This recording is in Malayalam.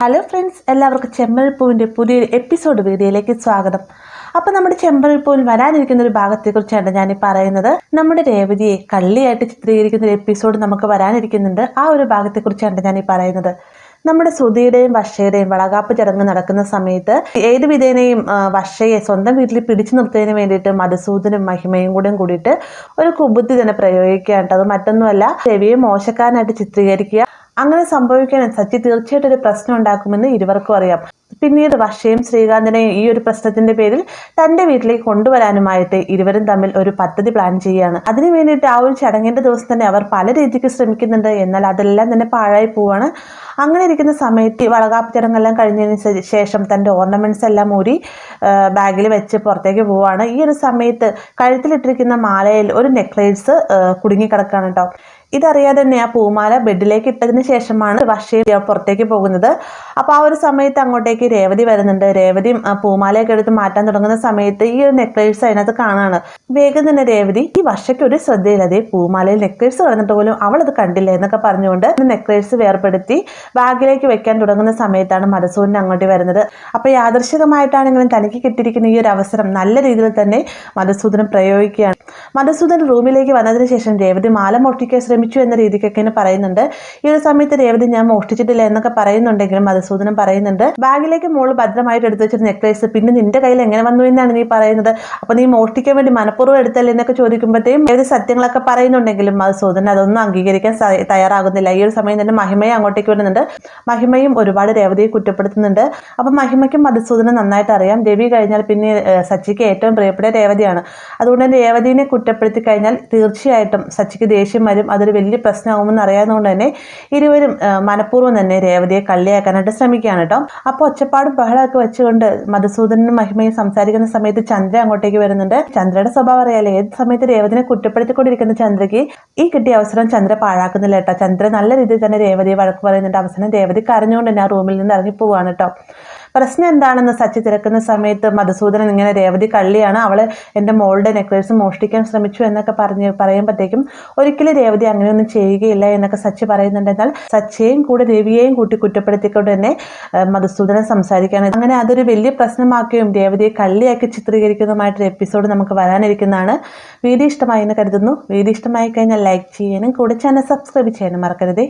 ഹലോ ഫ്രണ്ട്സ്, എല്ലാവർക്കും ചെമ്പരൽപ്പൂവിൻ്റെ പുതിയൊരു എപ്പിസോഡ് വീഡിയോയിലേക്ക് സ്വാഗതം. അപ്പോൾ നമ്മുടെ ചെമ്പരൽപ്പൂവിൽ വരാനിരിക്കുന്ന ഒരു ഭാഗത്തെക്കുറിച്ചാണ് ഞാൻ പറയുന്നത്. നമ്മുടെ രേവതിയെ കള്ളിയായിട്ട് ചിത്രീകരിക്കുന്ന ഒരു എപ്പിസോഡ് നമുക്ക് വരാനിരിക്കുന്നുണ്ട്. ആ ഒരു ഭാഗത്തെക്കുറിച്ചാണ് ഞാൻ പറയുന്നത്. നമ്മുടെ ശ്രുതിയുടെയും വർഷയുടെയും വളകാപ്പ് ചടങ്ങ് നടക്കുന്ന സമയത്ത് ഏത് വിധേനയും വർഷയെ സ്വന്തം വീട്ടിൽ പിടിച്ചു നിർത്തുന്നതിന് വേണ്ടിയിട്ട് മധുസൂദനും മഹിമയും കൂടിയിട്ട് ഒരു കുബുദ്ധി തന്നെ പ്രയോഗിക്കുകയാണ്. അത് മറ്റൊന്നുമല്ല, രവിയെ മോശക്കാരനായിട്ട് ചിത്രീകരിക്കുക. അങ്ങനെ സംഭവിക്കാൻ സച്ചി തീർച്ചയായിട്ടും ഒരു പ്രശ്നം ഉണ്ടാക്കുമെന്ന് ഇരുവർക്കും അറിയാം. പിന്നീട് വർഷയും ശ്രീകാന്തിനെയും ഈ ഒരു പ്രശ്നത്തിന്റെ പേരിൽ തന്റെ വീട്ടിലേക്ക് കൊണ്ടുവരാനുമായിട്ട് ഇരുവരും തമ്മിൽ ഒരു പദ്ധതി പ്ലാൻ ചെയ്യുകയാണ്. അതിനു വേണ്ടിയിട്ട് ആ ഒരു ചടങ്ങിന്റെ ദിവസം തന്നെ അവർ പല രീതിക്ക് ശ്രമിക്കുന്നുണ്ട്. എന്നാൽ അതെല്ലാം തന്നെ പാഴായി പോവാണ്. അങ്ങനെ ഇരിക്കുന്ന സമയത്ത് വളകാപ്പ് ചടങ്ങെല്ലാം കഴിഞ്ഞതിന് ശേഷം തന്റെ ഓർണമെന്റ്സ് എല്ലാം ഊരി ബാഗിൽ വെച്ച് പുറത്തേക്ക് പോവാണ്. ഈ ഒരു സമയത്ത് കഴുത്തിലിട്ടിരിക്കുന്ന മാലയിൽ ഒരു നെക്ലേസ് കുടുങ്ങിക്കിടക്കാണ് കേട്ടോ. ഇതറിയാതെ തന്നെ ആ പൂമാല ബെഡിലേക്ക് ഇട്ടതിന് ശേഷമാണ് വർഷയും പുറത്തേക്ക് പോകുന്നത്. അപ്പോൾ ആ ഒരു സമയത്ത് അങ്ങോട്ടേക്ക് രേവതി വരുന്നുണ്ട്. രേവതിയും പൂമാലയൊക്കെ എടുത്ത് മാറ്റാൻ തുടങ്ങുന്ന സമയത്ത് ഈ ഒരു നെക്ലേസ് അതിനകത്ത് കാണാണ്. വേഗം തന്നെ രേവതി ഈ വർഷയ്ക്ക് ഒരു ശ്രദ്ധയില്ലാതെ പൂമാലയിൽ നെക്ലേസ് കിടന്നിട്ട് പോലും അവൾ അത് കണ്ടില്ല എന്നൊക്കെ പറഞ്ഞുകൊണ്ട് നെക്ലേസ് വേർപെടുത്തി ബാഗിലേക്ക് വെക്കാൻ തുടങ്ങുന്ന സമയത്താണ് മധുസൂദൻ അങ്ങോട്ട് വരുന്നത്. അപ്പോൾ യാദൃശികമായിട്ടാണെങ്കിലും തനിക്ക് കിട്ടിയിരിക്കുന്ന ഈ ഒരു അവസരം നല്ല രീതിയിൽ തന്നെ മധുസൂദനം പ്രയോഗിക്കുകയാണ്. മധുസൂദൻ റൂമിലേക്ക് വന്നതിന് ശേഷം രേവതി മാല മോഷ്ടിക്കാൻ ശ്രമിച്ചു എന്ന രീതിക്കൊക്കെ പറയുന്നുണ്ട്. ഈ ഒരു സമയത്ത് രേവതി ഞാൻ മോഷ്ടിച്ചിട്ടില്ല എന്നൊക്കെ പറയുന്നുണ്ടെങ്കിലും മധുസൂദനം പറയുന്നുണ്ട്, ബാഗിലേക്ക് മോള് ഭദ്രമായിട്ട് എടുത്തു വെച്ചിട്ട് നെക്ലേസ് പിന്നെ നിന്റെ കയ്യിൽ എങ്ങനെ വന്നു എന്നാണ് നീ പറയുന്നത്? അപ്പൊ നീ മോഷ്ടിക്കാൻ വേണ്ടി മനഃപൂർവ്വം എടുത്തല്ലേ എന്നൊക്കെ ചോദിക്കുമ്പോഴത്തേക്കും ഏത് സത്യങ്ങളൊക്കെ പറയുന്നുണ്ടെങ്കിലും മധുസൂദൻ അതൊന്നും അംഗീകരിക്കാൻ തയ്യാറാകുന്നില്ല. ഈ ഒരു സമയം തന്നെ മഹിമയെ അങ്ങോട്ടേക്ക് വരുന്നുണ്ട്. മഹിമയും ഒരുപാട് രേവതിയെ കുറ്റപ്പെടുത്തുന്നുണ്ട്. അപ്പൊ മഹിമയ്ക്കും മധുസൂദനം നന്നായിട്ട് അറിയാം, രവി കഴിഞ്ഞാൽ പിന്നെ സച്ചിക്ക് ഏറ്റവും പ്രിയപ്പെട്ട രേവതിയാണ്. അതുകൊണ്ട് തന്നെ രേവതിനെ കുറ്റപ്പെടുത്തി കഴിഞ്ഞാൽ തീർച്ചയായിട്ടും സച്ചിക്ക് ദേഷ്യം വരും. അതൊരു വലിയ പ്രശ്നമാകുമെന്ന് അറിയാവുന്നതുകൊണ്ട് തന്നെ ഇരുവരും മനഃപൂർവ്വം തന്നെ രേവതിയെ കള്ളിയാക്കാനായിട്ട് ശ്രമിക്കുകയാണ് കേട്ടോ. അപ്പോൾ ഒച്ചപ്പാടും ബഹളമൊക്കെ വെച്ചുകൊണ്ട് മധുസൂദനും മഹിമയും സംസാരിക്കുന്ന സമയത്ത് ചന്ദ്ര അങ്ങോട്ടേക്ക് വരുന്നുണ്ട്. ചന്ദ്രയുടെ സ്വഭാവം അറിയാലേ, ഏത് സമയത്ത് രേവതിനെ കുറ്റപ്പെടുത്തിക്കൊണ്ടിരിക്കുന്ന ചന്ദ്രയ്ക്ക് ഈ കിട്ടിയ അവസരം ചന്ദ്ര പാഴാക്കുന്നില്ല കേട്ടോ. ചന്ദ്ര നല്ല രീതിയിൽ തന്നെ രേവതിയെ വഴക്ക് പറയുന്നുണ്ട്. അവസാനം രേവതി കരഞ്ഞുകൊണ്ട് തന്നെ ആ റൂമിൽ നിന്ന് ഇറങ്ങിപ്പോവാണ് കേട്ടോ. പ്രശ്നം എന്താണെന്ന് സച്ചി തിരക്കുന്ന സമയത്ത് മധുസൂദനൻ ഇങ്ങനെ രേവതി കള്ളിയാണ്, അവള് എൻ്റെ മോളുടെ നെക്ലേസ് മോഷ്ടിക്കാൻ ശ്രമിച്ചു എന്നൊക്കെ പറയുമ്പോഴത്തേക്കും ഒരിക്കലും രേവതി അങ്ങനെയൊന്നും ചെയ്യുകയില്ല എന്നൊക്കെ സച്ചി പറയുന്നുണ്ട്. എന്നാൽ സച്ചിയെയും കൂടെ രവിയെയും കൂട്ടി കുറ്റപ്പെടുത്തിക്കൊണ്ട് തന്നെ മധുസൂദനൻ സംസാരിക്കുകയാണ്. അങ്ങനെ അതൊരു വലിയ പ്രശ്നമാക്കുകയും രേവതിയെ കള്ളിയാക്കി ചിത്രീകരിക്കുന്നതുമായിട്ടൊരു എപ്പിസോഡ് നമുക്ക് വരാനിരിക്കുന്നതാണ്. വീഡിയോ ഇഷ്ടമായി എന്ന് കരുതുന്നു. വീഡിയോ ഇഷ്ടമായി കഴിഞ്ഞാൽ ലൈക്ക് ചെയ്യാനും കൂടെ ചാനൽ സബ്സ്ക്രൈബ് ചെയ്യാനും മറക്കരുതേ.